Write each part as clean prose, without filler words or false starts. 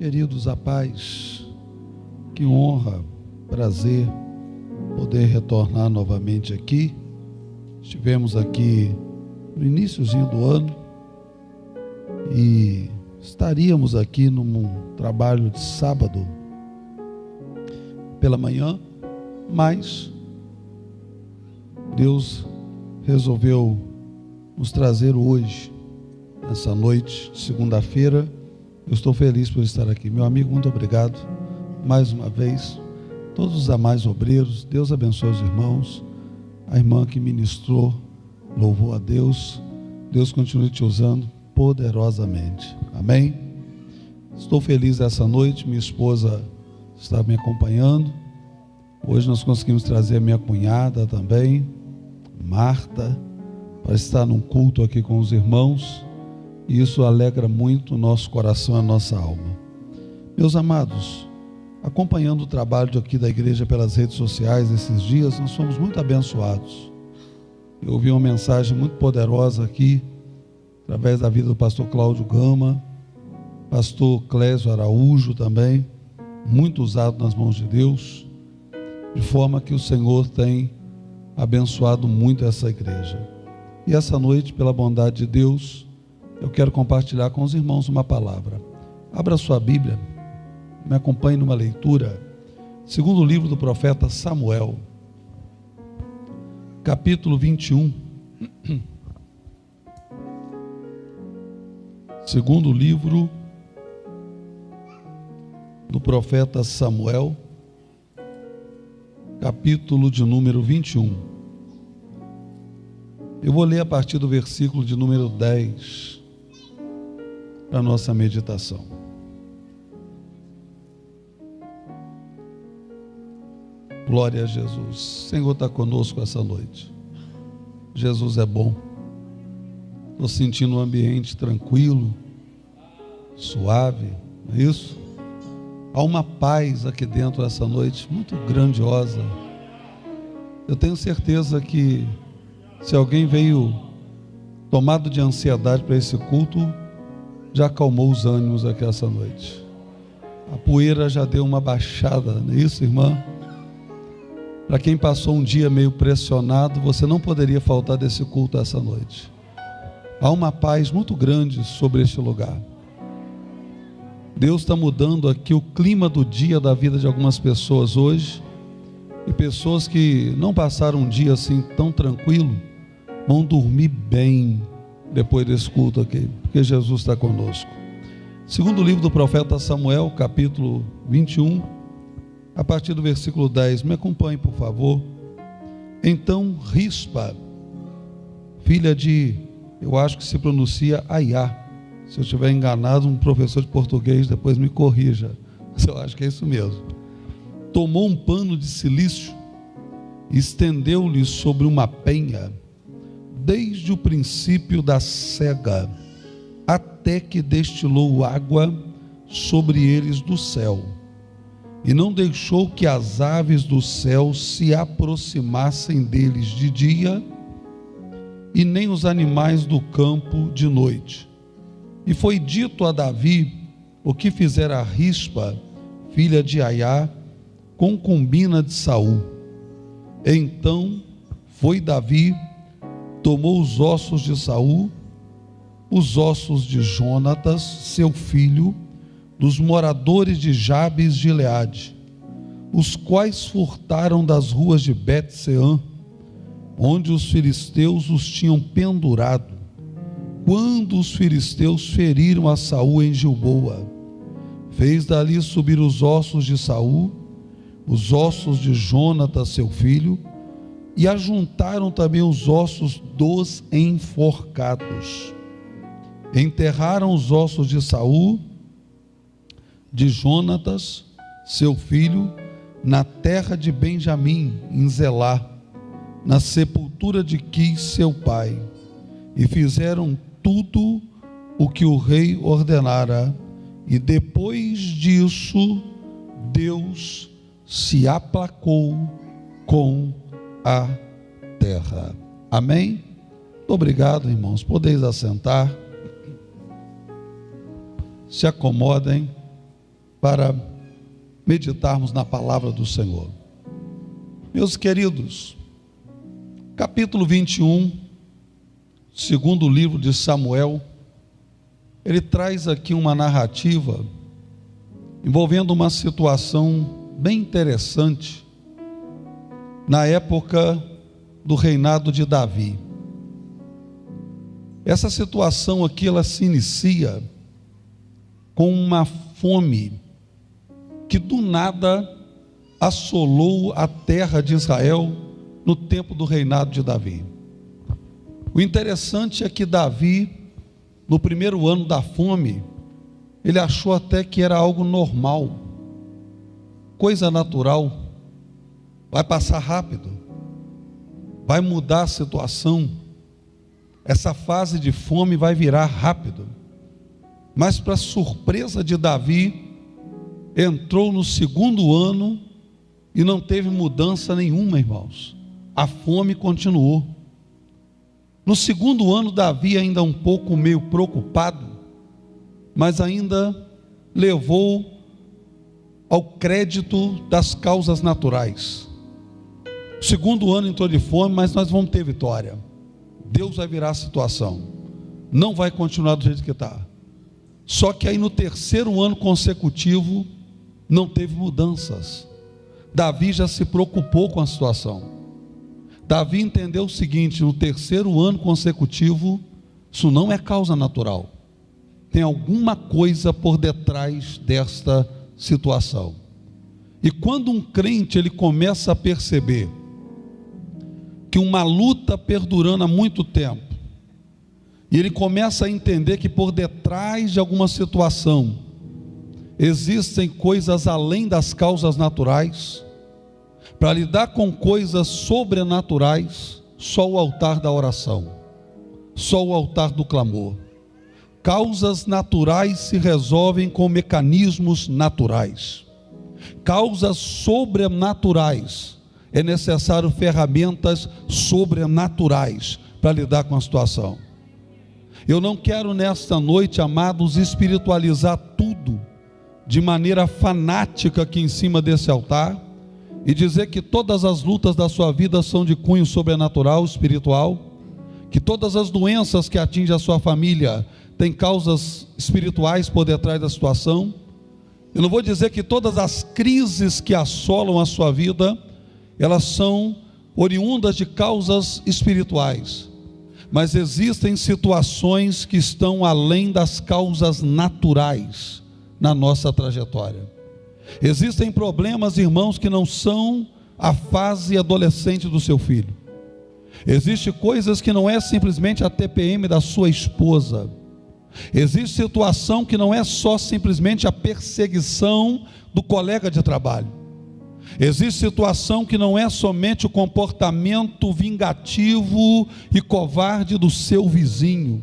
Queridos, a paz, que honra, prazer poder retornar novamente aqui. Estivemos aqui no iniciozinho do ano e estaríamos aqui num trabalho de sábado pela manhã, mas Deus resolveu nos trazer hoje, nessa noite, segunda-feira. Eu estou feliz por estar aqui. Meu amigo, muito obrigado mais uma vez. Todos os demais obreiros, Deus abençoe os irmãos. A irmã que ministrou, louvou a Deus. Deus continue te usando poderosamente. Amém? Estou feliz essa noite. Minha esposa está me acompanhando. Hoje nós conseguimos trazer a minha cunhada também, Marta, para estar num culto aqui com os irmãos. E isso alegra muito o nosso coração e a nossa alma. Meus amados, acompanhando o trabalho aqui da igreja pelas redes sociais esses dias, nós fomos muito abençoados. Eu ouvi uma mensagem muito poderosa aqui, através da vida do pastor Cláudio Gama, pastor Clésio Araújo também, muito usado nas mãos de Deus, de forma que o Senhor tem abençoado muito essa igreja. E essa noite, pela bondade de Deus, eu quero compartilhar com os irmãos uma palavra. Abra sua Bíblia, me acompanhe numa leitura, segundo livro do profeta Samuel, capítulo 21. Segundo livro do profeta Samuel, capítulo de número 21. Eu vou ler a partir do versículo de número 10 para a nossa meditação. Glória a Jesus. O Senhor está conosco essa noite. Jesus é bom. Estou sentindo um ambiente tranquilo, suave, não é isso? Há uma paz aqui dentro essa noite muito grandiosa. Eu tenho certeza que se alguém veio tomado de ansiedade para esse culto, já acalmou os ânimos aqui essa noite. A poeira já deu uma baixada, não é isso, irmã? Para quem passou um dia meio pressionado, você não poderia faltar desse culto essa noite. Há uma paz muito grande sobre este lugar. Deus está mudando aqui o clima do dia da vida de algumas pessoas hoje, e pessoas que não passaram um dia assim tão tranquilo, vão dormir bem depois desse culto aqui, porque Jesus está conosco. Segundo livro do profeta Samuel, capítulo 21, a partir do versículo 10, me acompanhe por favor. Então Rispa, filha de, eu acho que se pronuncia Aiá, se eu estiver enganado, um professor de português depois me corrija, mas eu acho que é isso mesmo, tomou um pano de cilício, estendeu-lhe sobre uma penha, desde o princípio da sega, até que destilou água sobre eles do céu, e não deixou que as aves do céu se aproximassem deles de dia, e nem os animais do campo de noite. E foi dito a Davi o que fizera Rispa, filha de Aiá, concubina de Saul. Então foi Davi, tomou os ossos de Saul, os ossos de Jonatas, seu filho, dos moradores de Jabes de Gileade, os quais furtaram das ruas de Bet-seã, onde os filisteus os tinham pendurado, quando os filisteus feriram a Saul em Gilboa. Fez dali subir os ossos de Saul, os ossos de Jonatas, seu filho, e ajuntaram também os ossos dos enforcados. Enterraram os ossos de Saul, de Jonatas, seu filho, na terra de Benjamim, em Zelá, na sepultura de Quis, seu pai, e fizeram tudo o que o rei ordenara, e depois disso Deus se aplacou com a terra. Amém? Obrigado, irmãos. Podeis assentar. Se acomodem. para meditarmos na palavra do Senhor. Meus queridos, capítulo 21, segundo livro de Samuel, ele traz aqui uma narrativa envolvendo uma situação bem interessante na época do reinado de Davi. Essa situação aqui, ela se inicia com uma fome que do nada assolou a terra de Israel no tempo do reinado de Davi. O interessante é que Davi, no primeiro ano da fome, ele achou até que era algo normal, coisa natural, vai passar rápido, vai mudar a situação, essa fase de fome vai virar rápido. Mas para surpresa de Davi, entrou no segundo ano e não teve mudança nenhuma, irmãos. A fome continuou. No segundo ano, Davi ainda um pouco meio preocupado, mas ainda levou ao crédito das causas naturais. O segundo ano entrou de fome, mas nós vamos ter vitória. Deus vai virar a situação, não vai continuar do jeito que está. Só que aí no terceiro ano consecutivo não teve mudanças. Davi já se preocupou com a situação. Davi entendeu o seguinte: no terceiro ano consecutivo, isso não é causa natural, tem alguma coisa por detrás desta situação. E quando um crente ele começa a perceber que uma luta perdurando há muito tempo, e ele começa a entender que por detrás de alguma situação existem coisas além das causas naturais, para lidar com coisas sobrenaturais, só o altar da oração, só o altar do clamor. Causas naturais se resolvem com mecanismos naturais. Causas sobrenaturais, é necessário ferramentas sobrenaturais para lidar com a situação. Eu não quero nesta noite, amados, espiritualizar tudo de maneira fanática aqui em cima desse altar e dizer que todas as lutas da sua vida são de cunho sobrenatural, espiritual, que todas as doenças que atingem a sua família têm causas espirituais por detrás da situação. Eu não vou dizer que todas as crises que assolam a sua vida, elas são oriundas de causas espirituais, mas existem situações que estão além das causas naturais na nossa trajetória. Existem problemas, irmãos, que não são a fase adolescente do seu filho. Existem coisas que não é simplesmente a TPM da sua esposa. Existe situação que não é só simplesmente a perseguição do colega de trabalho. Existe situação que não é somente o comportamento vingativo e covarde do seu vizinho.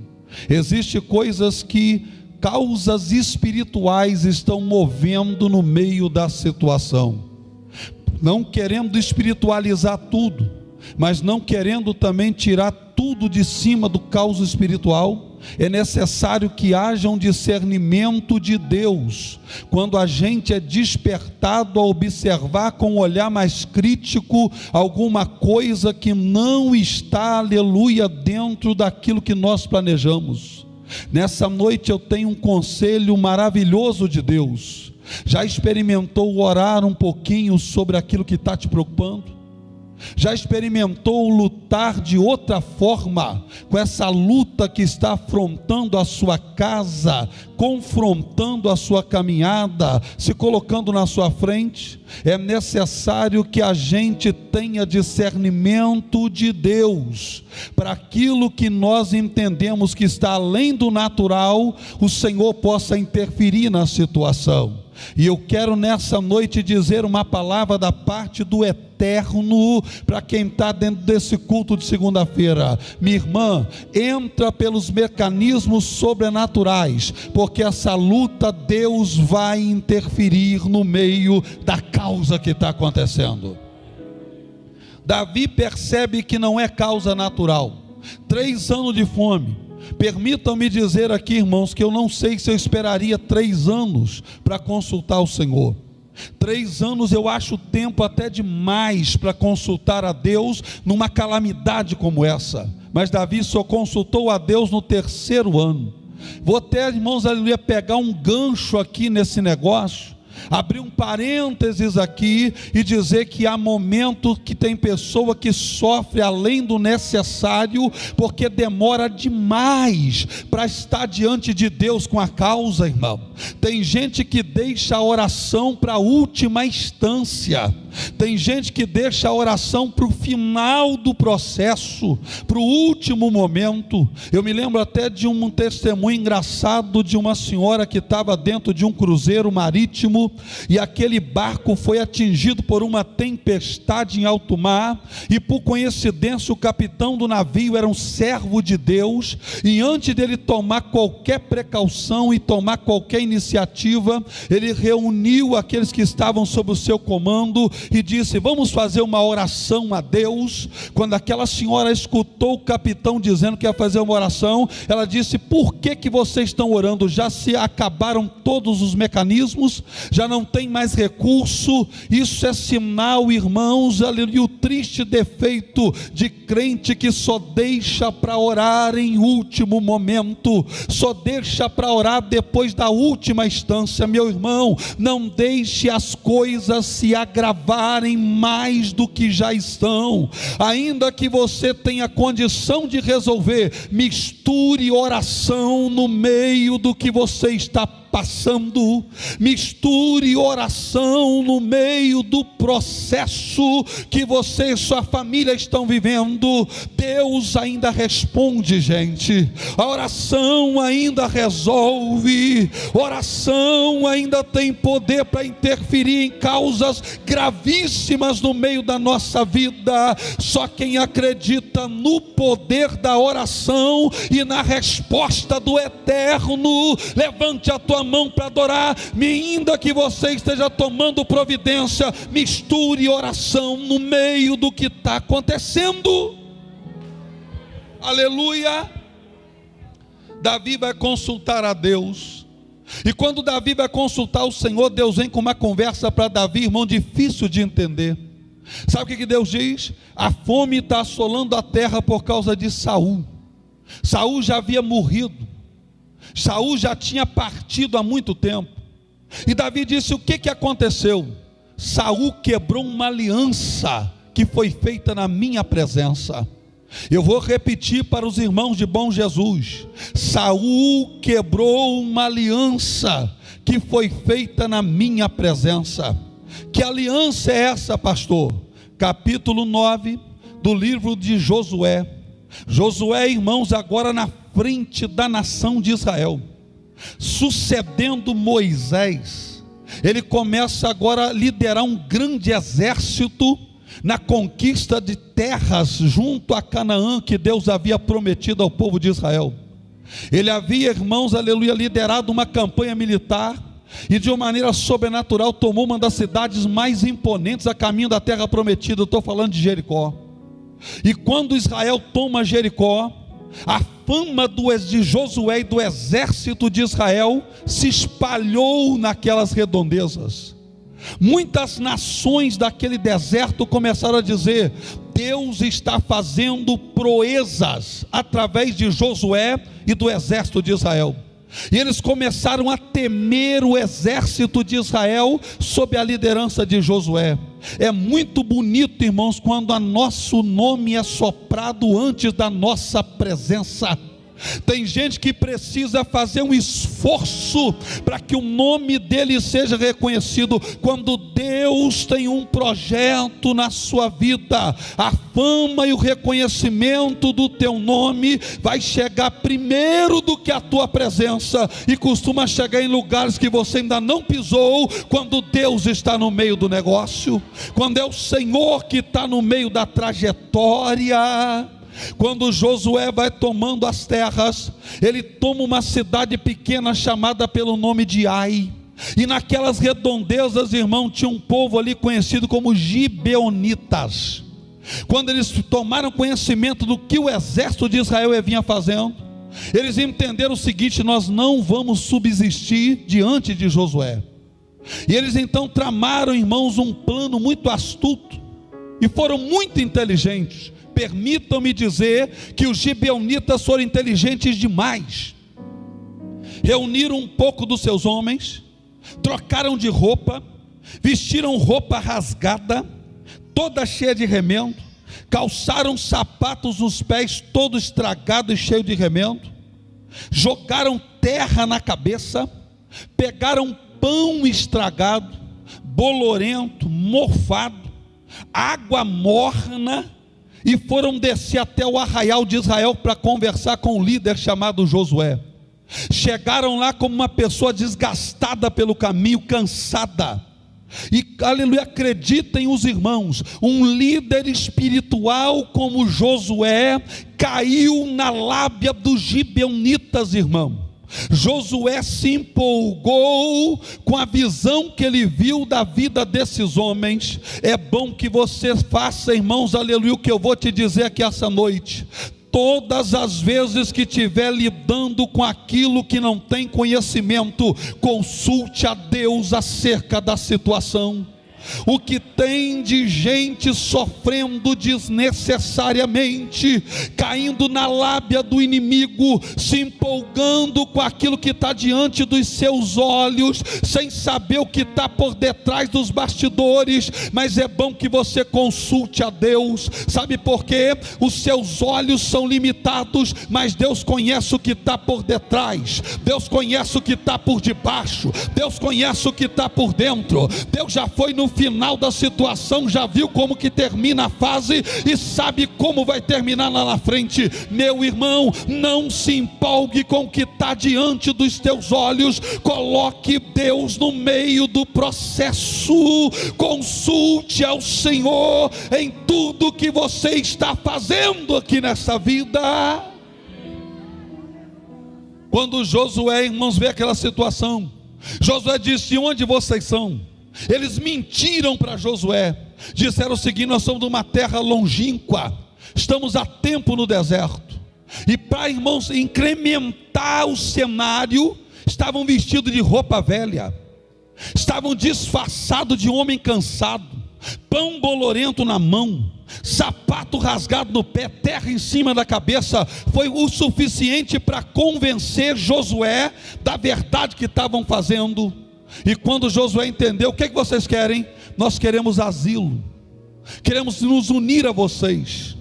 Existem coisas que causas espirituais estão movendo no meio da situação. Não querendo espiritualizar tudo, mas não querendo também tirar tudo de cima do caos espiritual. É necessário que haja um discernimento de Deus, quando a gente é despertado a observar com um olhar mais crítico alguma coisa que não está, aleluia, dentro daquilo que nós planejamos. Nessa noite eu tenho um conselho maravilhoso de Deus. Já experimentou orar um pouquinho sobre aquilo que está te preocupando? Já experimentou lutar de outra forma, com essa luta que está afrontando a sua casa, confrontando a sua caminhada, se colocando na sua frente? É necessário que a gente tenha discernimento de Deus, para aquilo que nós entendemos que está além do natural, o Senhor possa interferir na situação. E eu quero nessa noite dizer uma palavra da parte do Eterno para quem está dentro desse culto de segunda-feira. Minha irmã, entra pelos mecanismos sobrenaturais, porque essa luta Deus vai interferir no meio da causa que está acontecendo. Davi percebe que não é causa natural. 3 anos de fome, Permitam-me dizer aqui, irmãos, que eu não sei se eu esperaria 3 anos para consultar o Senhor. 3 anos eu acho tempo até demais para consultar a Deus numa calamidade como essa. Mas Davi só consultou a Deus no 3º ano. Vou até, irmãos, aleluia, pegar um gancho aqui nesse negócio, abrir um parênteses aqui e dizer que há momentos que tem pessoa que sofre além do necessário, porque demora demais para estar diante de Deus com a causa, irmão. Tem gente que deixa a oração para a última instância, tem gente que deixa a oração para o final do processo, para o último momento. Eu me lembro até de um testemunho engraçado de uma senhora que estava dentro de um cruzeiro marítimo, e aquele barco foi atingido por uma tempestade em alto mar, e por coincidência o capitão do navio era um servo de Deus, e antes dele tomar qualquer precaução e tomar qualquer iniciativa, ele reuniu aqueles que estavam sob o seu comando e disse: vamos fazer uma oração a Deus. Quando aquela senhora escutou o capitão dizendo que ia fazer uma oração, ela disse: por que vocês estão orando? Já se acabaram todos os mecanismos, já não tem mais recurso. Isso é sinal, irmãos, e o triste defeito de crente que só deixa para orar em último momento, só deixa para orar depois da última instância. Meu irmão, não deixe as coisas se agravarem mais do que já estão. Ainda que você tenha condição de resolver, misture oração no meio do que você está passando, misture oração no meio do processo que você e sua família estão vivendo. Deus ainda responde, gente. A oração ainda resolve, oração ainda tem poder para interferir em causas gravíssimas no meio da nossa vida. Só quem acredita no poder da oração e na resposta do eterno, levante a tua mão para adorar. Ainda que você esteja tomando providência, misture oração no meio do que está acontecendo. Aleluia. Davi vai consultar a Deus, e quando Davi vai consultar o Senhor, Deus vem com uma conversa para Davi, irmão, difícil de entender. Sabe o que Deus diz? A fome está assolando a terra por causa de Saul. Saul já havia morrido, Saul já tinha partido há muito tempo. E Davi disse: o que aconteceu? Saul quebrou uma aliança que foi feita na minha presença. Eu vou repetir para os irmãos de Bom Jesus: Saul quebrou uma aliança que foi feita na minha presença. Que aliança é essa, pastor? Capítulo 9 do livro de Josué. Josué, irmãos, agora na frente da nação de Israel, sucedendo Moisés, ele começa agora a liderar um grande exército na conquista de terras junto a Canaã, que Deus havia prometido ao povo de Israel. Ele havia, irmãos, aleluia, liderado uma campanha militar, e de uma maneira sobrenatural tomou uma das cidades mais imponentes a caminho da terra prometida. Eu estou falando de Jericó. E quando Israel toma Jericó, a fama de Josué e do exército de Israel se espalhou naquelas redondezas. Muitas nações daquele deserto começaram a dizer: Deus está fazendo proezas através de Josué e do exército de Israel. E eles começaram a temer o exército de Israel sob a liderança de Josué. É muito bonito, irmãos, quando o nosso nome é soprado antes da nossa presença. Tem gente que precisa fazer um esforço para que o nome dele seja reconhecido. Quando Deus tem um projeto na sua vida, a fama e o reconhecimento do teu nome vai chegar primeiro do que a tua presença, e costuma chegar em lugares que você ainda não pisou, quando Deus está no meio do negócio, quando é o Senhor que está no meio da trajetória. Quando Josué vai tomando as terras, ele toma uma cidade pequena chamada pelo nome de Ai, e naquelas redondezas, irmão, tinha um povo ali conhecido como gibeonitas. Quando eles tomaram conhecimento do que o exército de Israel vinha fazendo, Eles entenderam o seguinte: nós não vamos subsistir diante de Josué. E eles então tramaram, irmãos, um plano muito astuto, e foram muito inteligentes. Permitam-me dizer que os gibeonitas foram inteligentes demais. Reuniram um pouco dos seus homens, trocaram de roupa, vestiram roupa rasgada, toda cheia de remendo, calçaram sapatos nos pés, todo estragado e cheio de remendo, jogaram terra na cabeça, pegaram pão estragado, bolorento, mofado, água morna, e foram descer até o arraial de Israel para conversar com o líder chamado Josué. Chegaram lá como uma pessoa desgastada pelo caminho, cansada. E aleluia, acreditem os irmãos, um líder espiritual como Josué caiu na lábia dos gibeonitas, irmão. Josué se empolgou com a visão que ele viu da vida desses homens. É bom que você faça, irmãos, aleluia, o que eu vou te dizer aqui essa noite. Todas as vezes que estiver lidando com aquilo que não tem conhecimento, consulte a Deus acerca da situação. O que tem de gente sofrendo desnecessariamente, caindo na lábia do inimigo, se empolgando com aquilo que está diante dos seus olhos, sem saber o que está por detrás dos bastidores. Mas é bom que você consulte a Deus. Sabe por quê? Os seus olhos são limitados, mas Deus conhece o que está por detrás, Deus conhece o que está por debaixo, Deus conhece o que está por dentro. Deus já foi no final da situação, já viu como que termina a fase e sabe como vai terminar lá na frente. Meu irmão, não se empolgue com o que está diante dos teus olhos, coloque Deus no meio do processo, consulte ao Senhor em tudo que você está fazendo aqui nessa vida. Quando Josué, irmãos, vê aquela situação, Josué disse: onde vocês são? Eles mentiram para Josué, disseram o seguinte: nós somos de uma terra longínqua, estamos há tempo no deserto. E para, irmãos, incrementar o cenário, estavam vestidos de roupa velha, estavam disfarçados de homem cansado, pão bolorento na mão, sapato rasgado no pé, terra em cima da cabeça. Foi o suficiente para convencer Josué da verdade que estavam fazendo. E quando Josué entendeu: o que é que vocês querem? Nós queremos asilo, queremos nos unir a vocês,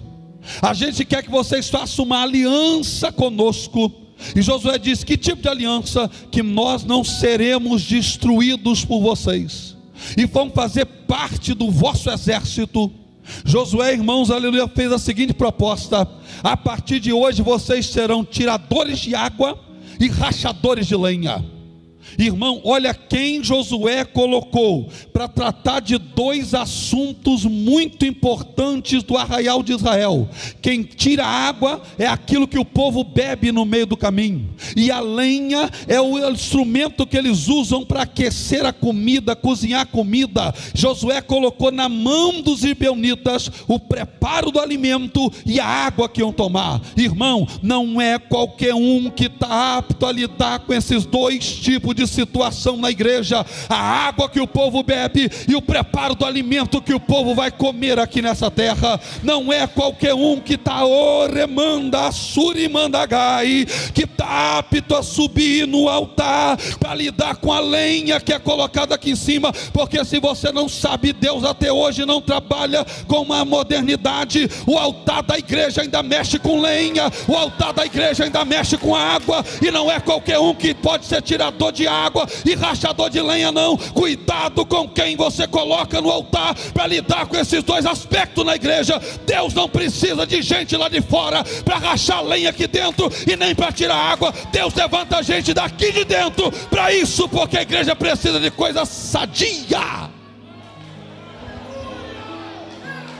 a gente quer que vocês façam uma aliança conosco. E Josué disse: que tipo de aliança? Que nós não seremos destruídos por vocês, e vamos fazer parte do vosso exército. Josué, irmãos, aleluia, fez a seguinte proposta: a partir de hoje vocês serão tiradores de água e rachadores de lenha. Irmão, olha quem Josué colocou para tratar de dois assuntos muito importantes do arraial de Israel. Quem tira água é aquilo que o povo bebe no meio do caminho, e a lenha é o instrumento que eles usam para aquecer a comida, cozinhar a comida. Josué colocou na mão dos gibeonitas o preparo do alimento e a água que iam tomar. Irmão, não é qualquer um que está apto a lidar com esses dois tipos de situação na igreja: a água que o povo bebe e o preparo do alimento que o povo vai comer aqui nessa terra. Não é qualquer um que está oremanda, surimandagai, que está apto a subir no altar para lidar com a lenha que é colocada aqui em cima. Porque se você não sabe, Deus até hoje não trabalha com uma modernidade. O altar da igreja ainda mexe com lenha, o altar da igreja ainda mexe com água, e não é qualquer um que pode ser tirador de água e rachador de lenha, não. Cuidado com quem você coloca no altar para lidar com esses dois aspectos na igreja. Deus não precisa de gente lá de fora para rachar lenha aqui dentro e nem para tirar água. Deus levanta a gente daqui de dentro para isso, porque a igreja precisa de coisa sadia.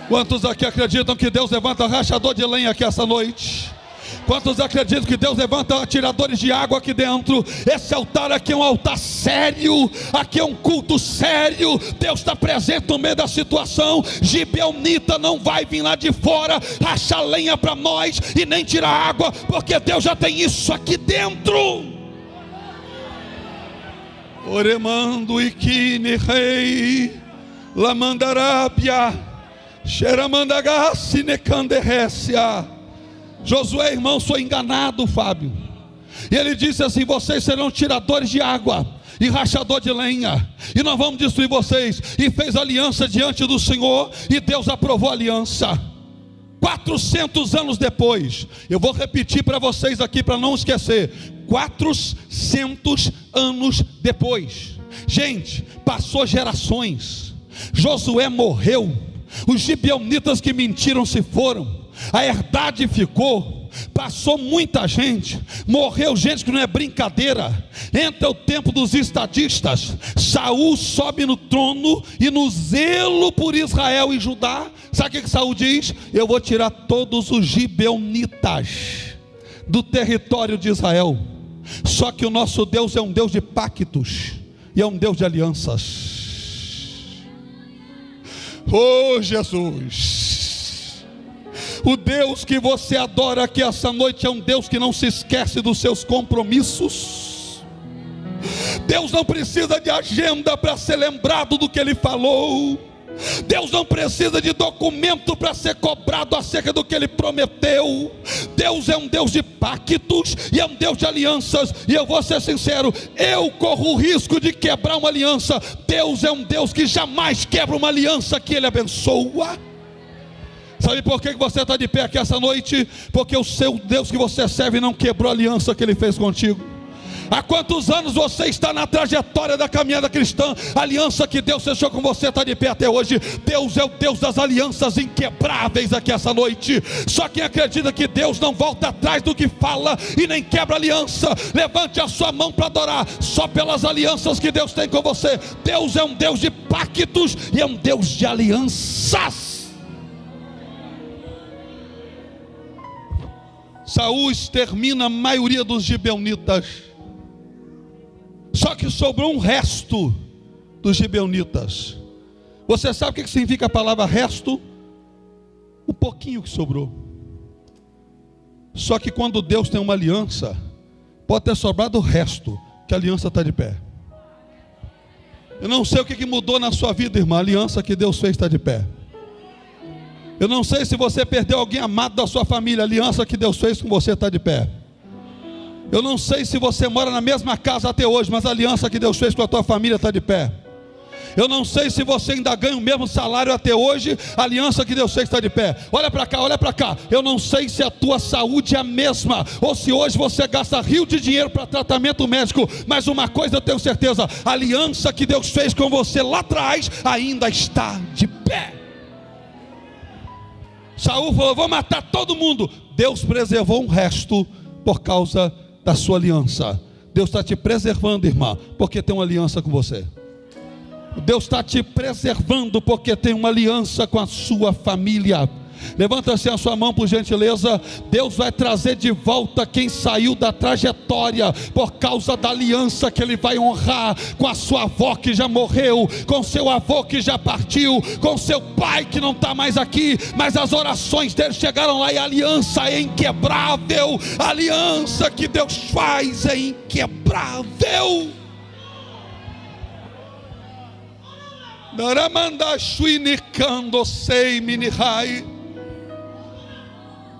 Quantos aqui acreditam que Deus levanta rachador de lenha aqui essa noite? Quantos acreditam que Deus levanta atiradores de água aqui dentro? Esse altar aqui é um altar sério, aqui é um culto sério. Deus está presente no meio da situação. Gibeonita não vai vir lá de fora rachar lenha para nós e nem tirar água, porque Deus já tem isso aqui dentro. Oremando ikine rei lamandarabia xeramandagasse necanderrécia. Josué, irmão, sou enganado, Fábio. E ele disse assim: vocês serão tiradores de água e rachador de lenha, e nós vamos destruir vocês. E fez aliança diante do Senhor, e Deus aprovou a aliança. 400 anos depois, eu vou repetir para vocês aqui para não esquecer, 400 anos depois, gente, passou gerações, Josué morreu, os gibeonitas que mentiram se foram, a herdade ficou, passou muita gente, morreu gente que não é brincadeira. Entra o tempo dos estadistas, Saul sobe no trono, e no zelo por Israel e Judá, sabe o que Saul diz? Eu vou tirar todos os gibeonitas do território de Israel. Só que o nosso Deus é um Deus de pactos, e é um Deus de alianças. Oh Jesus, o Deus que você adora aqui essa noite é um Deus que não se esquece dos seus compromissos. Deus não precisa de agenda para ser lembrado do que Ele falou. Deus não precisa de documento para ser cobrado acerca do que Ele prometeu. Deus é um Deus de pactos e é um Deus de alianças. E eu vou ser sincero, eu corro o risco de quebrar uma aliança. Deus é um Deus que jamais quebra uma aliança que Ele abençoa. Sabe por que você está de pé aqui essa noite? Porque o seu Deus que você serve não quebrou a aliança que Ele fez contigo. Há quantos anos você está na trajetória da caminhada cristã? A aliança que Deus fechou com você está de pé até hoje. Deus é o Deus das alianças inquebráveis aqui essa noite. Só quem acredita que Deus não volta atrás do que fala e nem quebra aliança, levante a sua mão para adorar só pelas alianças que Deus tem com você. Deus é um Deus de pactos e é um Deus de alianças. Saul extermina a maioria dos gibeonitas. Só que sobrou um resto dos gibeonitas. Você sabe o que significa a palavra resto? O pouquinho que sobrou. Só que quando Deus tem uma aliança, pode ter sobrado o resto, que a aliança está de pé. Eu não sei o que mudou na sua vida, irmã. A aliança que Deus fez está de pé. Eu não sei se você perdeu alguém amado da sua família, a aliança que Deus fez com você está de pé. Eu não sei se você mora na mesma casa até hoje, mas a aliança que Deus fez com a tua família está de pé. Eu não sei se você ainda ganha o mesmo salário até hoje, a aliança que Deus fez está de pé. Olha para cá, olha para cá. Eu não sei se a tua saúde é a mesma, ou se hoje você gasta rio de dinheiro para tratamento médico, mas uma coisa eu tenho certeza, a aliança que Deus fez com você lá atrás ainda está de pé. Saul falou: vou matar todo mundo. Deus preservou um resto por causa da sua aliança. Deus está te preservando, irmã, porque tem uma aliança com você. Deus está te preservando porque tem uma aliança com a sua família. Levanta assim a sua mão por gentileza. Deus vai trazer de volta quem saiu da trajetória por causa da aliança que Ele vai honrar com a sua avó que já morreu, com seu avô que já partiu, com seu pai que não está mais aqui, mas as orações dele chegaram lá, e a aliança é inquebrável. A aliança que Deus faz é inquebrável.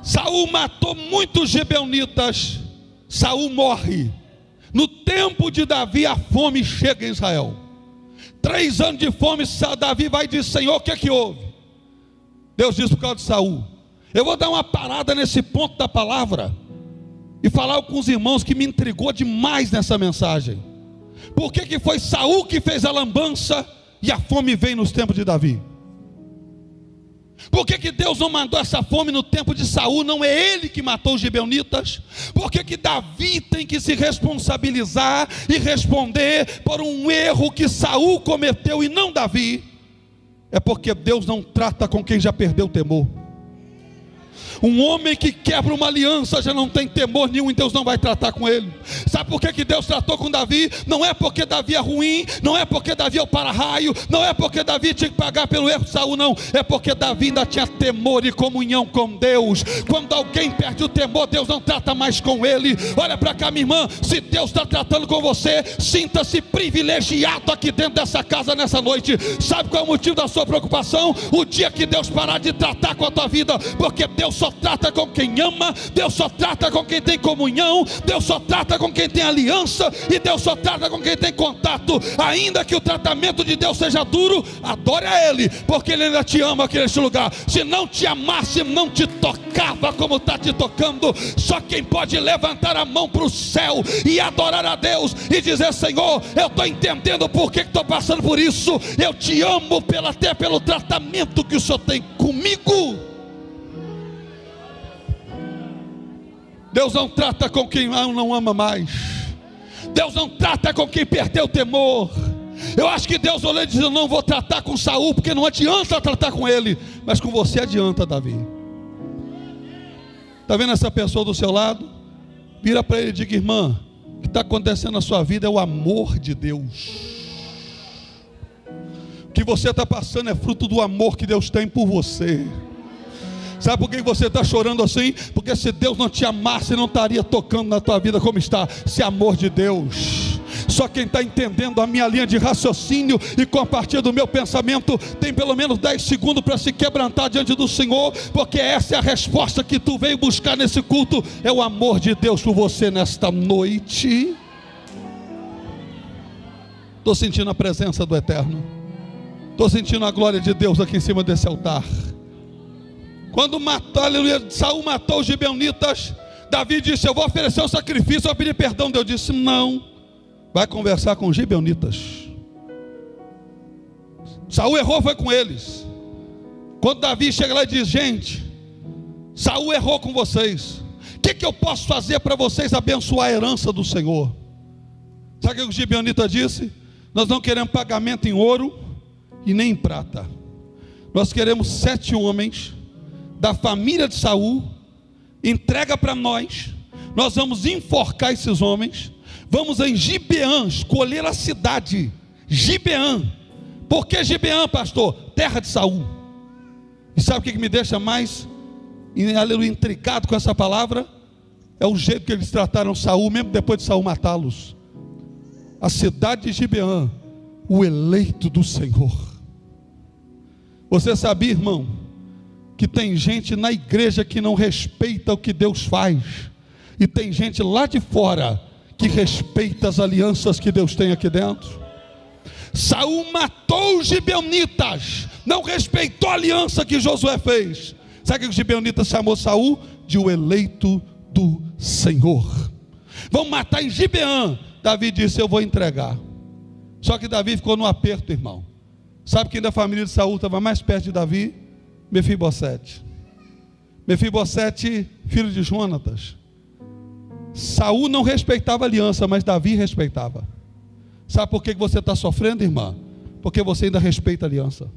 Saul matou muitos gibeonitas. Saul morre. No tempo de Davi, a fome chega em Israel. 3 anos de fome. Davi vai e diz: Senhor, o que é que houve? Deus diz: por causa de Saul. Eu vou dar uma parada nesse ponto da palavra e falar com os irmãos que me intrigou demais nessa mensagem. Por que foi Saul que fez a lambança e a fome veio nos tempos de Davi? Por que Deus não mandou essa fome no tempo de Saul? Não é ele que matou os gibeonitas? Por que Davi tem que se responsabilizar e responder por um erro que Saul cometeu e não Davi? É porque Deus não trata com quem já perdeu o temor. Um homem que quebra uma aliança já não tem temor nenhum, e Deus não vai tratar com ele. Sabe por que Deus tratou com Davi? Não é porque Davi é ruim, não é porque Davi é o para-raio, não é porque Davi tinha que pagar pelo erro de Saul, não. É porque Davi ainda tinha temor e comunhão com Deus. Quando alguém perde o temor, Deus não trata mais com ele. Olha para cá, minha irmã, se Deus está tratando com você, sinta-se privilegiado aqui dentro dessa casa nessa noite. Sabe qual é o motivo da sua preocupação? O dia que Deus parar de tratar com a tua vida, porque Deus só trata com quem ama, Deus só trata com quem tem comunhão, Deus só trata com quem tem aliança, e Deus só trata com quem tem contato. Ainda que o tratamento de Deus seja duro, adore a Ele, porque Ele ainda te ama aqui neste lugar. Se não te amasse, não te tocava como está te tocando. Só quem pode levantar a mão para o céu e adorar a Deus e dizer: Senhor, eu estou entendendo por que estou passando por isso, eu te amo até pelo tratamento que o Senhor tem comigo. Deus não trata com quem não ama mais. Deus não trata com quem perdeu o temor. Eu acho que Deus olhou e disse: eu não vou tratar com Saul, porque não adianta tratar com ele, mas com você adianta, Davi. Está vendo essa pessoa do seu lado? Vira para ele e diga: irmã, o que está acontecendo na sua vida é o amor de Deus. O que você está passando é fruto do amor que Deus tem por você. Sabe por que você está chorando assim? Porque se Deus não te amasse, não estaria tocando na tua vida como está. Esse amor de Deus. Só quem está entendendo a minha linha de raciocínio e com a partir do meu pensamento tem pelo menos 10 segundos para se quebrantar diante do Senhor, porque essa é a resposta que tu veio buscar nesse culto. É o amor de Deus por você nesta noite. Estou sentindo a presença do Eterno. Estou sentindo a glória de Deus aqui em cima desse altar. Quando matou, aleluia, Saul matou os gibeonitas, Davi disse: eu vou oferecer um sacrifício, eu vou pedir perdão. Deus disse: não, vai conversar com os gibeonitas. Saul errou, foi com eles. Quando Davi chega lá e diz: gente, Saul errou com vocês, o que eu posso fazer para vocês abençoar a herança do Senhor? Sabe o que o gibeonita disse? Nós não queremos pagamento em ouro e nem em prata. Nós queremos 7 homens da família de Saul, entrega para nós. Nós vamos enforcar esses homens, vamos em Gibeã, escolher a cidade, Gibeã. Por que Gibeã, pastor? Terra de Saul. E sabe o que me deixa mais, aleluia, intrigado com essa palavra? É o jeito que eles trataram Saul, mesmo depois de Saul matá-los. A cidade de Gibeã, o eleito do Senhor. Você sabia, irmão, que tem gente na igreja que não respeita o que Deus faz, e tem gente lá de fora que respeita as alianças que Deus tem aqui dentro? Saul matou os gibeonitas, não respeitou a aliança que Josué fez. Sabe que os gibeonitas chamou Saul de o eleito do Senhor? Vão matar em Gibeã. Davi disse: eu vou entregar. Só que Davi ficou no aperto, irmão. Sabe quem da família de Saul estava mais perto de Davi? Mefibosete. Mefibosete, filho de Jonatas. Saul não respeitava a aliança, mas Davi respeitava. Sabe por que você está sofrendo, irmã? Porque você ainda respeita a aliança.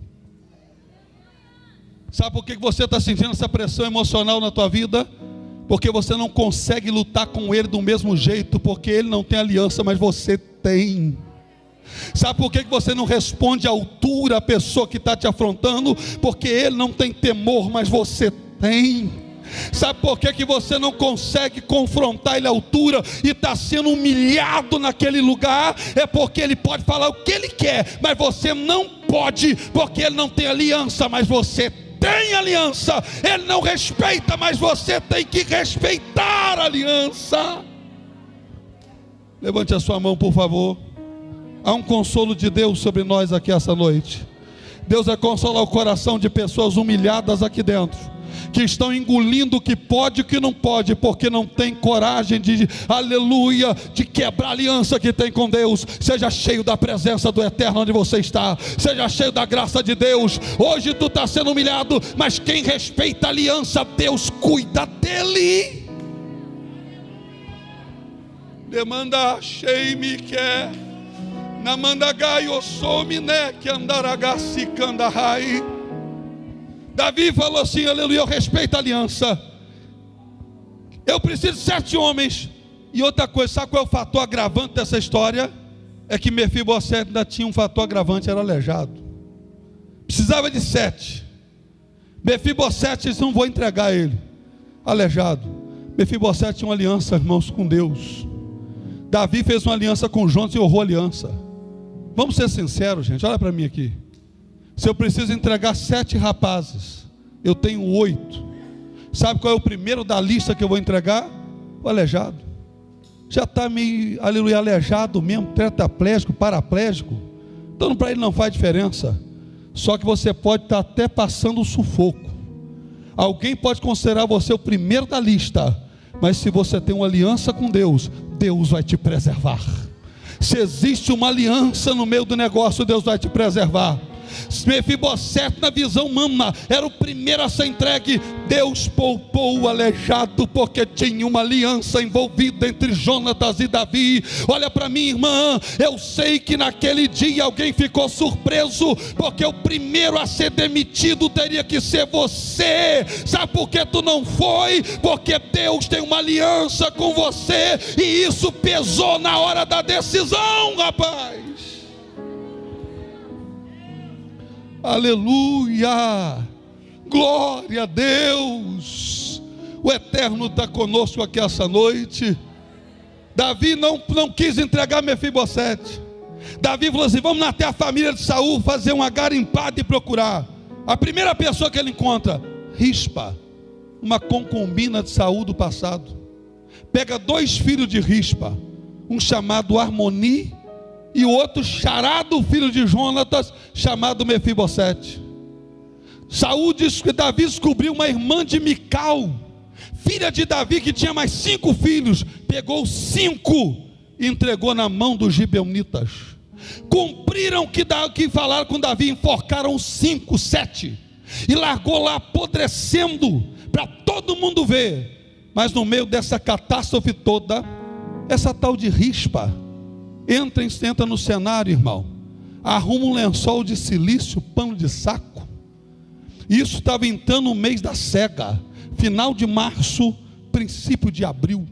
Sabe por que você está sentindo essa pressão emocional na tua vida? Porque você não consegue lutar com ele do mesmo jeito, porque ele não tem aliança, mas você tem. Sabe por que você não responde à altura a pessoa que está te afrontando? Porque ele não tem temor, mas você tem. Sabe por que você não consegue confrontar ele à altura e está sendo humilhado naquele lugar? É porque ele pode falar o que ele quer, mas você não pode, porque ele não tem aliança, mas você tem aliança. Ele não respeita, mas você tem que respeitar a aliança. Levante a sua mão, por favor. Há um consolo de Deus sobre nós aqui essa noite. Deus vai consolar o coração de pessoas humilhadas aqui dentro, que estão engolindo o que pode e o que não pode, porque não tem coragem de, aleluia, de quebrar a aliança que tem com Deus. Seja cheio da presença do Eterno onde você está, seja cheio da graça de Deus. Hoje tu está sendo humilhado, mas quem respeita a aliança, Deus cuida dele. Demanda cheime quer Namandagai osomine que andaragasi kandarai. Davi falou assim, aleluia, eu respeito a aliança, eu preciso de 7 homens. E outra coisa, sabe qual é o fator agravante dessa história? É que Mefibosete ainda tinha um fator agravante, era aleijado. Precisava de 7. Mefibosete disse, não vou entregar ele, aleijado. Mefibosete tinha uma aliança, irmãos, com Deus. Davi fez uma aliança com Jonas e honrou a aliança. Vamos ser sinceros, gente, olha para mim aqui. Se eu preciso entregar 7 rapazes, eu tenho 8. Sabe qual é o primeiro da lista que eu vou entregar? O aleijado. Já está meio, aleluia, aleijado mesmo, tetraplégico, paraplégico. Então para ele não faz diferença. Só que você pode estar até passando o sufoco. Alguém pode considerar você o primeiro da lista, mas se você tem uma aliança com Deus, Deus vai te preservar. Se existe uma aliança no meio do negócio, Deus vai te preservar. Mefibosete, na visão humana, era o primeiro a ser entregue. Deus poupou o aleijado, porque tinha uma aliança envolvida entre Jonatas e Davi. Olha para mim, irmã, eu sei que naquele dia alguém ficou surpreso, porque o primeiro a ser demitido teria que ser você. Sabe por que tu não foi? Porque Deus tem uma aliança com você, e isso pesou na hora da decisão, rapaz. Aleluia, glória a Deus. O Eterno está conosco aqui essa noite. Davi não quis entregar Mefibosete. Davi falou assim, vamos até a família de Saul, fazer uma garimpada e procurar. A primeira pessoa que ele encontra, Rispa, uma concubina de Saul do passado. Pega 2 filhos de Rispa, um chamado Armoni e o outro charado filho de Jonatas, chamado Mefibosete. Saul disse que Davi descobriu uma irmã de Mical, filha de Davi, que tinha mais 5 filhos. Pegou 5 e entregou na mão dos gibeonitas. Cumpriram que falaram com Davi, enforcaram 5, 7 e largou lá apodrecendo para todo mundo ver. Mas no meio dessa catástrofe toda, essa tal de Rispa entra no cenário, irmão. Arruma um lençol de silício, pano de saco. Isso estava entrando no mês da cega, final de março, princípio de abril.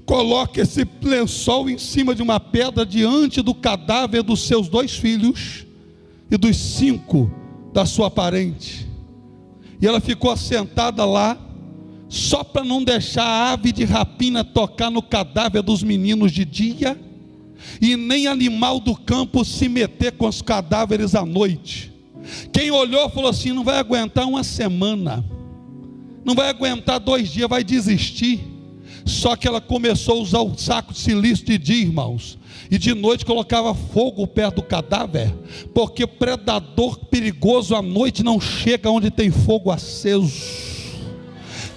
Coloca esse lençol em cima de uma pedra diante do cadáver dos seus 2 filhos e dos 5 da sua parente. E ela ficou assentada lá, só para não deixar a ave de rapina tocar no cadáver dos meninos de dia, e nem animal do campo se meter com os cadáveres à noite. Quem olhou falou assim, não vai aguentar uma semana, não vai aguentar 2 dias, vai desistir. Só que ela começou a usar o saco de silício de dia, irmãos, e de noite colocava fogo perto do cadáver, porque predador perigoso à noite não chega onde tem fogo aceso.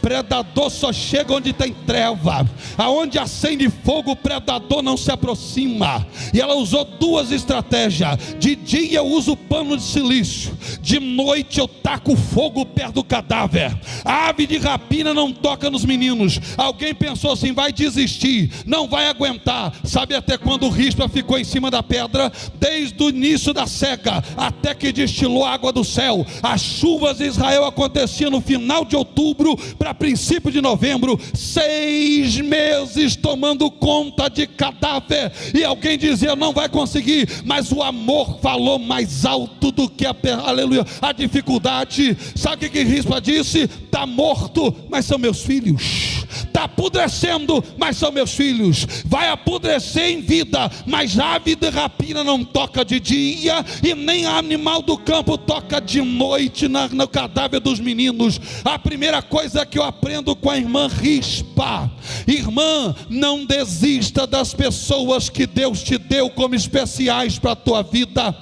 Predador só chega onde tem treva. Aonde acende fogo, o predador não se aproxima. E ela usou 2 estratégias. De dia eu uso pano de silício, de noite eu taco fogo perto do cadáver. A ave de rapina não toca nos meninos. Alguém pensou assim, vai desistir, não vai aguentar. Sabe até quando o Rispa ficou em cima da pedra? Desde o início da seca até que destilou a água do céu. As chuvas de Israel aconteciam no final de outubro para princípio de novembro. 6 meses tomando conta de cadáver. E alguém dizia, não vai conseguir. Mas o amor falou mais alto do que aleluia, a dificuldade. Sabe o que Rispa disse? Está morto, mas são meus filhos. Está apodrecendo, mas são meus filhos. Vai apodrecer em vida, mas a ave de rapina não toca de dia, e nem animal do campo toca de noite no cadáver dos meninos. A primeira coisa que eu aprendo com a irmã Rispa: irmã, não desista das pessoas que Deus te deu como especiais para a tua vida.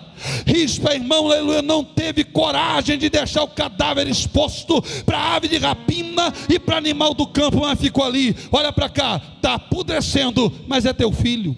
Rispa, irmão, aleluia, não teve coragem de deixar o cadáver exposto para ave de rapina e para animal do campo, mas ficou ali. Olha para cá, está apodrecendo, mas é teu filho.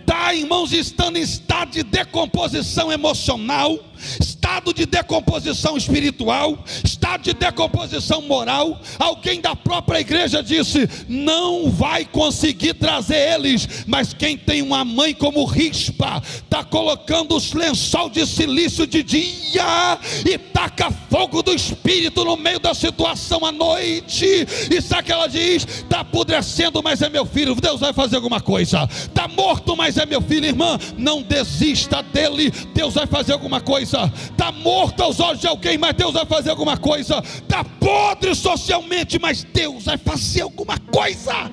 Está, irmãos, estando em estado de decomposição emocional, está estado de decomposição espiritual, estado de decomposição moral. Alguém da própria igreja disse: não vai conseguir trazer eles, mas quem tem uma mãe como Rispa, está colocando os lençol de silício de dia e taca fogo do Espírito no meio da situação à noite. E sabe o que ela diz? Está apodrecendo, mas é meu filho. Deus vai fazer alguma coisa. Está morto, mas é meu filho. Irmã, não desista dele. Deus vai fazer alguma coisa. Está morto aos olhos de alguém, mas Deus vai fazer alguma coisa. Está podre socialmente, mas Deus vai fazer alguma coisa.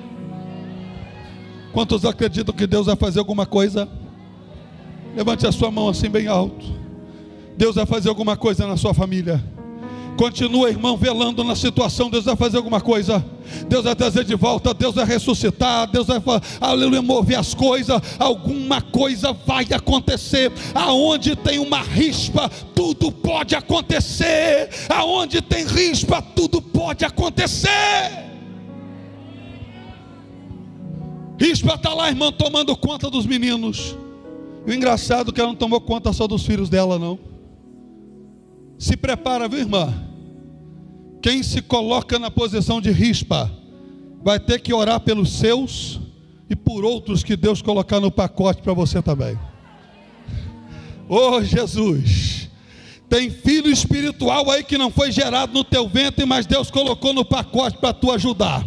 Quantos acreditam que Deus vai fazer alguma coisa? Levante a sua mão assim bem alto. Deus vai fazer alguma coisa na sua família. Continua, irmão, velando na situação. Deus vai fazer alguma coisa. Deus vai trazer de volta. Deus vai ressuscitar. Deus vai, aleluia, mover as coisas. Alguma coisa vai acontecer. Aonde tem uma rispa, tudo pode acontecer. Aonde tem rispa, tudo pode acontecer. Rispa está lá, irmão, tomando conta dos meninos. E o engraçado é que ela não tomou conta só dos filhos dela, não. Se prepara, viu, irmã? Quem se coloca na posição de Rispa vai ter que orar pelos seus e por outros que Deus colocar no pacote para você também. Oh, Jesus! Tem filho espiritual aí que não foi gerado no teu ventre, mas Deus colocou no pacote para tu ajudar.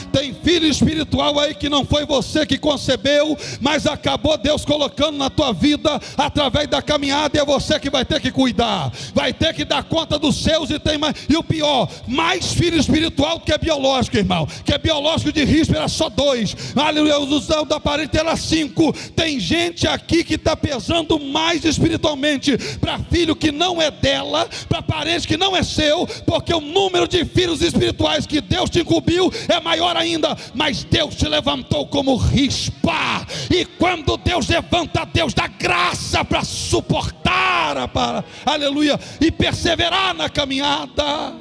Tem filho espiritual aí que não foi você que concebeu, mas acabou Deus colocando na tua vida através da caminhada, e é você que vai ter que cuidar, vai ter que dar conta dos seus. E tem mais, e o pior, mais filho espiritual do que é biológico, irmão. Que é biológico de risco era só 2, aleluia, o da parede era 5. Tem gente aqui que está pesando mais espiritualmente para filho que não é dela, para parente que não é seu, porque o número de filhos espirituais que Deus te incumbiu é maior ainda. Mas Deus te levantou como Rispa, e quando Deus levanta, Deus dá graça para suportar, para, aleluia, e perseverar na caminhada.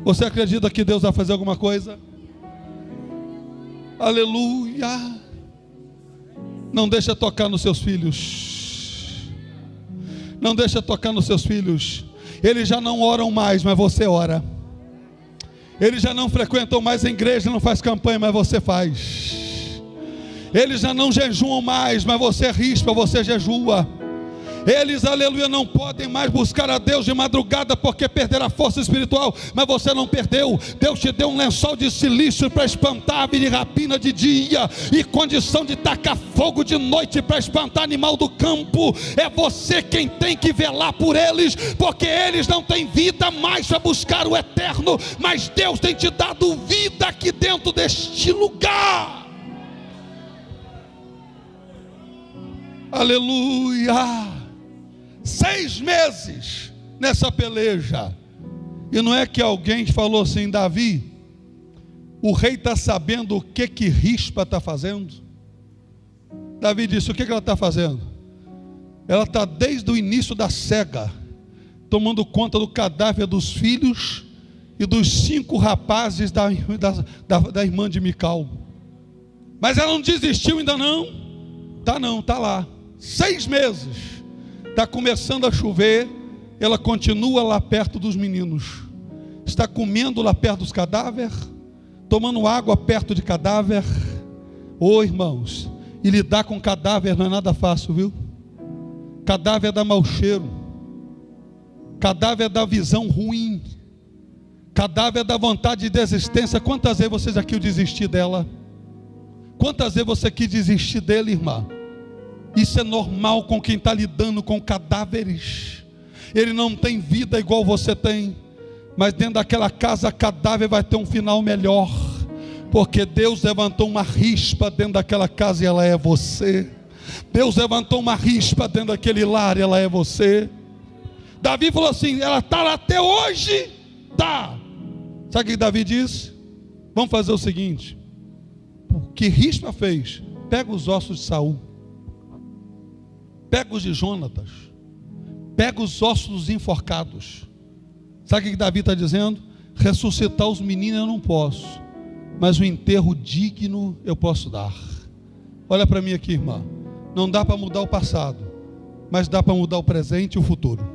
Você acredita que Deus vai fazer alguma coisa? Aleluia. Não deixa tocar nos seus filhos. Não deixa tocar nos seus filhos. Eles já não oram mais, mas você ora. Eles já não frequentam mais a igreja, não faz campanha, mas você faz. Eles já não jejuam mais, mas você rispa, você jejua. Eles, aleluia, não podem mais buscar a Deus de madrugada porque perderam a força espiritual, mas você não perdeu. Deus te deu um lençol de silício para espantar ave de rapina de dia, e condição de tacar fogo de noite para espantar animal do campo. É você quem tem que velar por eles, porque eles não têm vida mais para buscar o eterno, mas Deus tem te dado vida aqui dentro deste lugar. Aleluia. 6 meses nessa peleja. E não é que alguém falou assim: Davi, o rei está sabendo o que Rispa está fazendo? Davi disse: o que ela está fazendo? Ela está desde o início da cega, tomando conta do cadáver dos filhos e dos 5 rapazes da irmã de Mical. Mas ela não desistiu ainda não. Está lá 6 meses. Está começando a chover, ela continua lá perto dos meninos. Está comendo lá perto dos cadáveres, tomando água perto de cadáver. Oh, irmãos, e lidar com cadáver não é nada fácil, viu? Cadáver dá mau cheiro, cadáver dá visão ruim, cadáver dá vontade de desistência. Quantas vezes vocês aqui desistir dela? Quantas vezes você quis desistir dele, irmã? Isso é normal com quem está lidando com cadáveres. Ele não tem vida igual você tem, mas dentro daquela casa cadáver vai ter um final melhor, porque Deus levantou uma rispa dentro daquela casa e ela é você. Deus levantou uma rispa dentro daquele lar e ela é você. Davi falou assim: ela está lá até hoje? Tá. Sabe o que Davi disse? Vamos fazer o seguinte: o que Rispa fez? Pega os ossos de Saul, pega os de Jonatas, pega os ossos dos enforcados. Sabe o que Davi está dizendo? Ressuscitar os meninos eu não posso, mas o enterro digno eu posso dar. Olha para mim aqui, irmã. Não dá para mudar o passado, mas dá para mudar o presente e o futuro.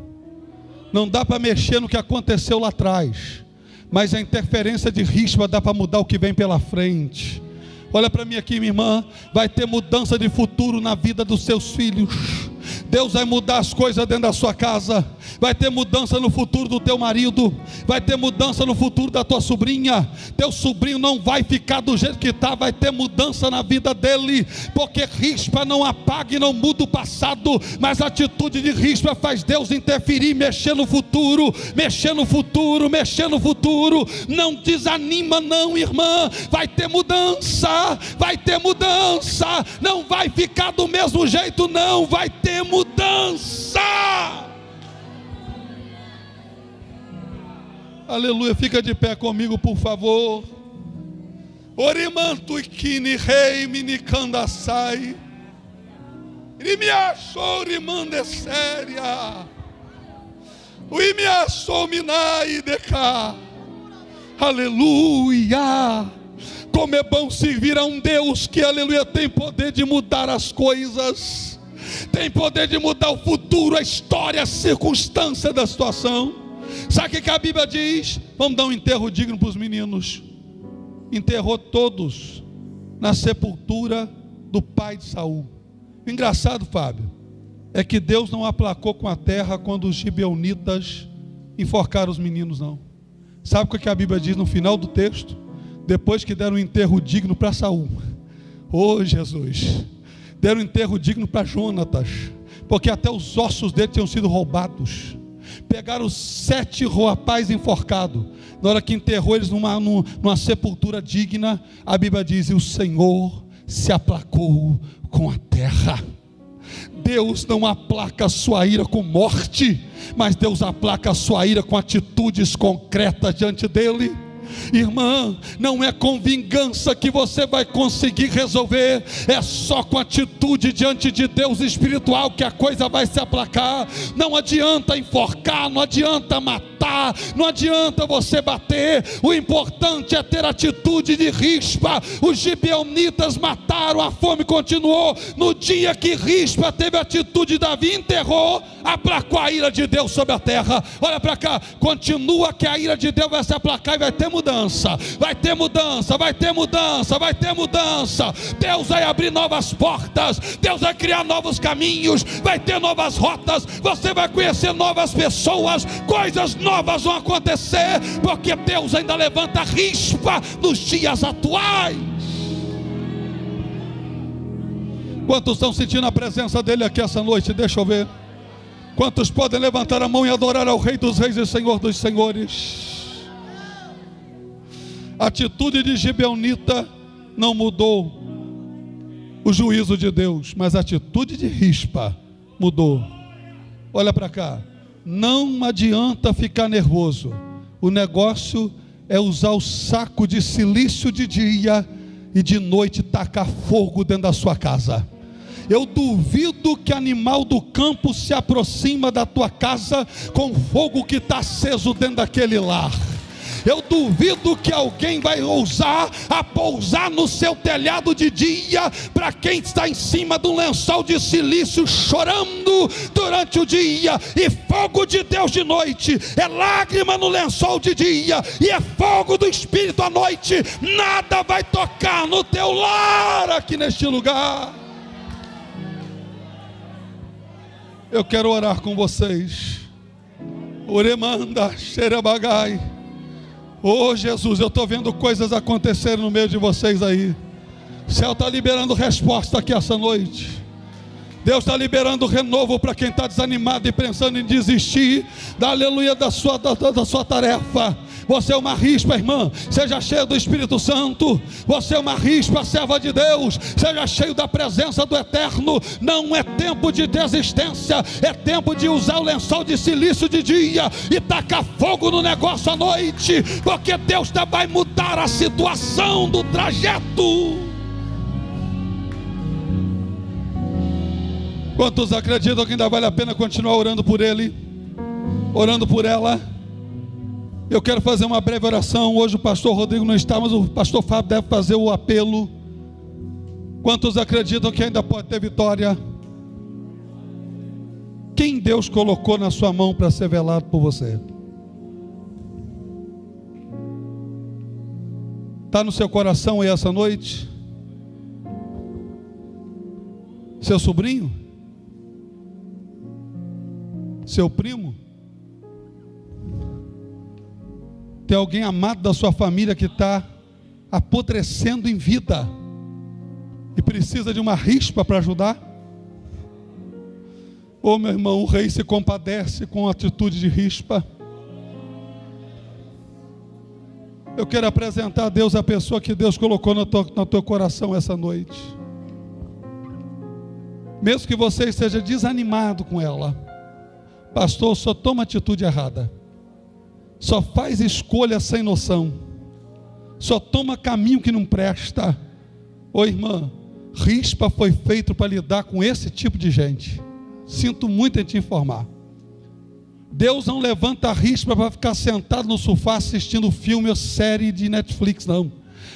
Não dá para mexer no que aconteceu lá atrás, mas a interferência de rispa dá para mudar o que vem pela frente. Olha para mim aqui, minha irmã, vai ter mudança de futuro na vida dos seus filhos. Deus vai mudar as coisas dentro da sua casa. Vai ter mudança no futuro do teu marido. Vai ter mudança no futuro da tua sobrinha. Teu sobrinho não vai ficar do jeito que está. Vai ter mudança na vida dele. Porque rispa não apaga e não muda o passado, mas a atitude de rispa faz Deus interferir, mexer no futuro, mexer no futuro, mexer no futuro. Não desanima não, irmã. Vai ter mudança. Vai ter mudança. Não vai ficar do mesmo jeito não. Vai ter mudança. Aleluia, fica de pé comigo, por favor. Orimanto ikini rei minicandasai. E me achou rimandeséria. E me achou minai deca. Aleluia. Como é bom servir a um Deus que, aleluia, tem poder de mudar as coisas. Tem poder de mudar o futuro, a história, a circunstância da situação. Sabe o que a Bíblia diz? Vamos dar um enterro digno para os meninos. Enterrou todos na sepultura do pai de Saul. O engraçado, Fábio, é que Deus não aplacou com a terra quando os gibeonitas enforcaram os meninos, não. Sabe o que a Bíblia diz no final do texto? Depois que deram um enterro digno para Saul, oh Jesus, deram um enterro digno para Jonatas, porque até os ossos dele tinham sido roubados. Pegaram os 7 rapazes enforcados. Na hora que enterrou eles numa sepultura digna, a Bíblia diz: e o Senhor se aplacou com a terra. Deus não aplaca a sua ira com morte, mas Deus aplaca a sua ira com atitudes concretas diante dele. Irmã, não é com vingança que você vai conseguir resolver, é só com atitude diante de Deus espiritual que a coisa vai se aplacar. Não adianta enforcar, não adianta matar, não adianta você bater. O importante é ter atitude de rispa. Os gibeonitas mataram, a fome continuou. No dia que rispa teve atitude, Davi enterrou, aplacou a ira de Deus sobre a terra. Olha para cá, continua que a ira de Deus vai se aplacar e vai ter mudança, vai ter mudança, vai ter mudança, vai ter mudança. Deus vai abrir novas portas, Deus vai criar novos caminhos, vai ter novas rotas, você vai conhecer novas pessoas, coisas novas vão acontecer, porque Deus ainda levanta rispa nos dias atuais. Quantos estão sentindo a presença dele aqui essa noite? Deixa eu ver. Quantos podem levantar a mão e adorar ao Rei dos Reis e Senhor dos Senhores? A atitude de gibeonita não mudou o juízo de Deus, mas a atitude de rispa mudou. Olha para cá, não adianta ficar nervoso. O negócio é usar o saco de silício de dia e de noite tacar fogo dentro da sua casa. Eu duvido que animal do campo se aproxima da tua casa com fogo que está aceso dentro daquele lar. Eu duvido que alguém vai ousar a pousar no seu telhado de dia para quem está em cima de um lençol de silício chorando durante o dia, e fogo de Deus de noite é lágrima no lençol de dia e é fogo do Espírito à noite. Nada vai tocar no teu lar aqui neste lugar. Eu quero orar com vocês. Oremanda xerebagai. Oh Jesus, eu estou vendo coisas acontecerem no meio de vocês aí. O céu está liberando resposta aqui essa noite. Deus está liberando renovo para quem está desanimado e pensando em desistir da aleluia da sua tarefa. Você é uma rispa, irmã, seja cheio do Espírito Santo. Você é uma rispa, serva de Deus, seja cheio da presença do Eterno. Não é tempo de desistência, é tempo de usar o lençol de silício de dia e tacar fogo no negócio à noite, porque Deus vai mudar a situação do trajeto. Quantos acreditam que ainda vale a pena continuar orando por ele, orando por ela? Eu quero fazer uma breve oração. Hoje o pastor Rodrigo não está, mas o pastor Fábio deve fazer o apelo. Quantos acreditam que ainda pode ter vitória? Quem Deus colocou na sua mão para ser velado por você? Está no seu coração aí essa noite? Seu sobrinho? Seu primo? Tem alguém amado da sua família que está apodrecendo em vida e precisa de uma rispa para ajudar? Ô meu irmão, o rei se compadece com atitude de rispa. Eu quero apresentar a Deus a pessoa que Deus colocou no teu coração essa noite. Mesmo que você esteja desanimado com ela, pastor, só toma atitude errada, só faz escolha sem noção, só toma caminho que não presta. Ô irmã, rispa foi feito para lidar com esse tipo de gente. Sinto muito em te informar. Deus não levanta a rispa para ficar sentado no sofá assistindo filme ou série de Netflix, não.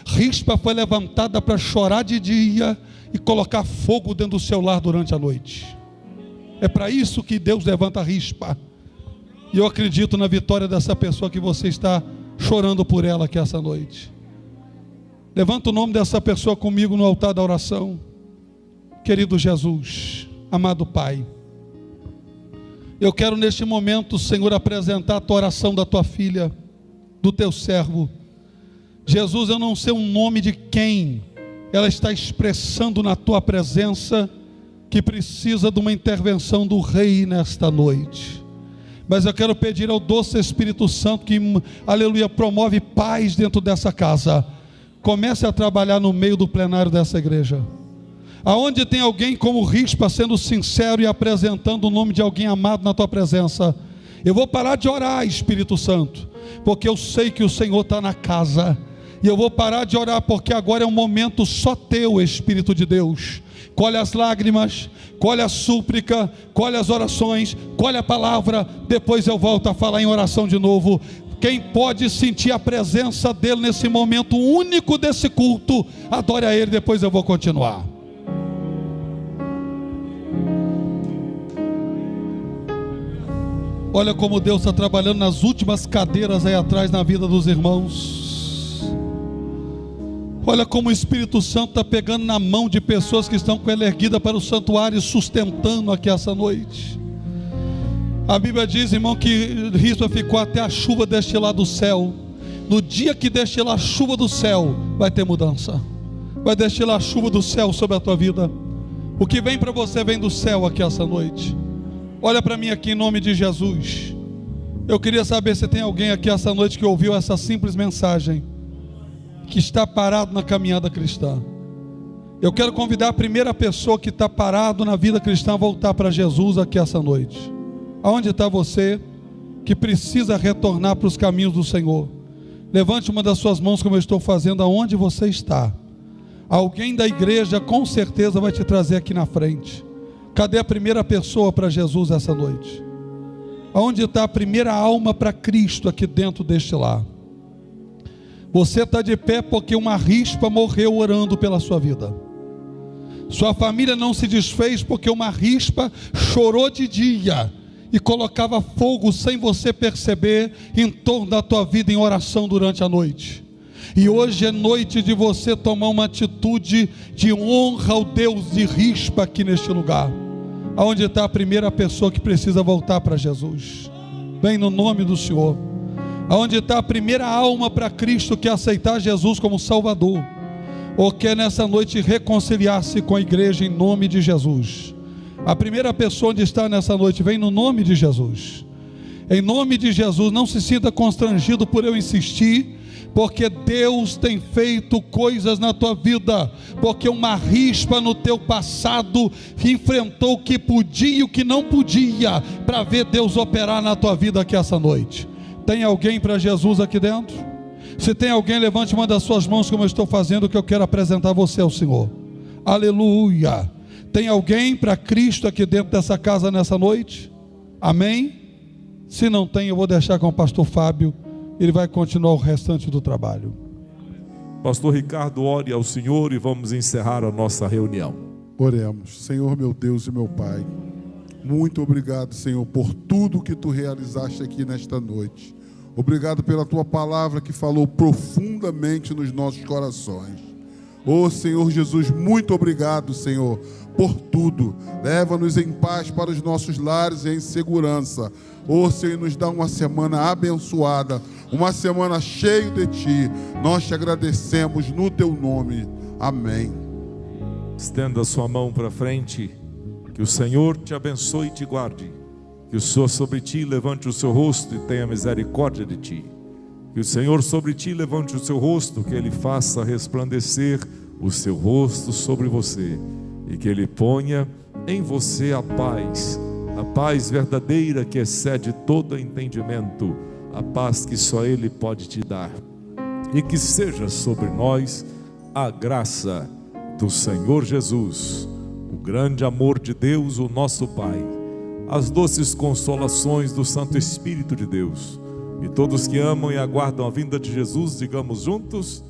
Rispa foi levantada para chorar de dia e colocar fogo dentro do seu lar durante a noite. É para isso que Deus levanta a rispa. E eu acredito na vitória dessa pessoa que você está chorando por ela aqui essa noite. Levanta o nome dessa pessoa comigo no altar da oração. Querido Jesus, amado Pai, eu quero neste momento, Senhor, apresentar a tua oração da tua filha, do teu servo. Jesus, eu não sei o nome de quem ela está expressando na tua presença, que precisa de uma intervenção do Rei nesta noite. Mas eu quero pedir ao doce Espírito Santo que, aleluia, promove paz dentro dessa casa. Comece a trabalhar no meio do plenário dessa igreja. Aonde tem alguém como rispa, sendo sincero e apresentando o nome de alguém amado na tua presença, eu vou parar de orar, Espírito Santo, porque eu sei que o Senhor está na casa. E eu vou parar de orar porque agora é um momento só teu, Espírito de Deus. Colhe as lágrimas, colhe a súplica, colhe as orações, colhe a palavra. Depois eu volto a falar em oração de novo. Quem pode sentir a presença dele nesse momento único desse culto, adore a ele, depois eu vou continuar. Olha como Deus está trabalhando nas últimas cadeiras aí atrás na vida dos irmãos. Olha como o Espírito Santo está pegando na mão de pessoas que estão com ela erguida para o santuário, sustentando aqui essa noite. A Bíblia diz, irmão, que rispa ficou até a chuva destilar do céu. No dia que destilar a chuva do céu, vai ter mudança. Vai destilar a chuva do céu sobre a tua vida. O que vem para você vem do céu aqui essa noite. Olha para mim aqui em nome de Jesus. Eu queria saber se tem alguém aqui essa noite que ouviu essa simples mensagem, que está parado na caminhada cristã. Eu quero convidar a primeira pessoa que está parado na vida cristã a voltar para Jesus aqui essa noite. Aonde está você que precisa retornar para os caminhos do Senhor? Levante uma das suas mãos como eu estou fazendo aonde você está. Alguém da igreja com certeza vai te trazer aqui na frente. Cadê a primeira pessoa para Jesus essa noite? Aonde está a primeira alma para Cristo aqui dentro deste lar? Você está de pé porque uma rispa morreu orando pela sua vida. Sua família não se desfez porque uma rispa chorou de dia e colocava fogo sem você perceber em torno da tua vida em oração durante a noite. E hoje é noite de você tomar uma atitude de honra ao Deus de rispa aqui neste lugar. Aonde está a primeira pessoa que precisa voltar para Jesus? Vem no nome do Senhor. Aonde está a primeira alma para Cristo que aceitar Jesus como Salvador, ou quer nessa noite reconciliar-se com a igreja em nome de Jesus? A primeira pessoa onde está nessa noite, vem no nome de Jesus. Em nome de Jesus, não se sinta constrangido por eu insistir, porque Deus tem feito coisas na tua vida, porque uma rispa no teu passado enfrentou o que podia e o que não podia, para ver Deus operar na tua vida aqui essa noite. Tem alguém para Jesus aqui dentro? Se tem alguém, levante uma das suas mãos como eu estou fazendo, que eu quero apresentar você ao Senhor. Aleluia. Tem alguém para Cristo aqui dentro dessa casa nessa noite? Amém? Se não tem, eu vou deixar com o pastor Fábio. Ele vai continuar o restante do trabalho. Pastor Ricardo, ore ao Senhor e vamos encerrar a nossa reunião. Oremos. Senhor meu Deus e meu Pai, Muito obrigado, Senhor, por tudo que Tu realizaste aqui nesta noite. Obrigado pela Tua palavra que falou profundamente nos nossos corações. Ô Senhor Jesus, muito obrigado, Senhor, por tudo. Leva-nos em paz para os nossos lares e em segurança. Ô Senhor, nos dá uma semana abençoada, uma semana cheia de Ti. Nós te agradecemos no Teu nome. Amém. Estenda a sua mão para frente. Que o Senhor te abençoe e te guarde. Que o Senhor sobre ti levante o seu rosto e tenha misericórdia de ti. Que o Senhor sobre ti levante o seu rosto, que Ele faça resplandecer o seu rosto sobre você e que Ele ponha em você a paz verdadeira que excede todo entendimento, a paz que só Ele pode te dar. E que seja sobre nós a graça do Senhor Jesus, o grande amor de Deus, o nosso Pai, as doces consolações do Santo Espírito de Deus, e todos que amam e aguardam a vinda de Jesus, digamos juntos: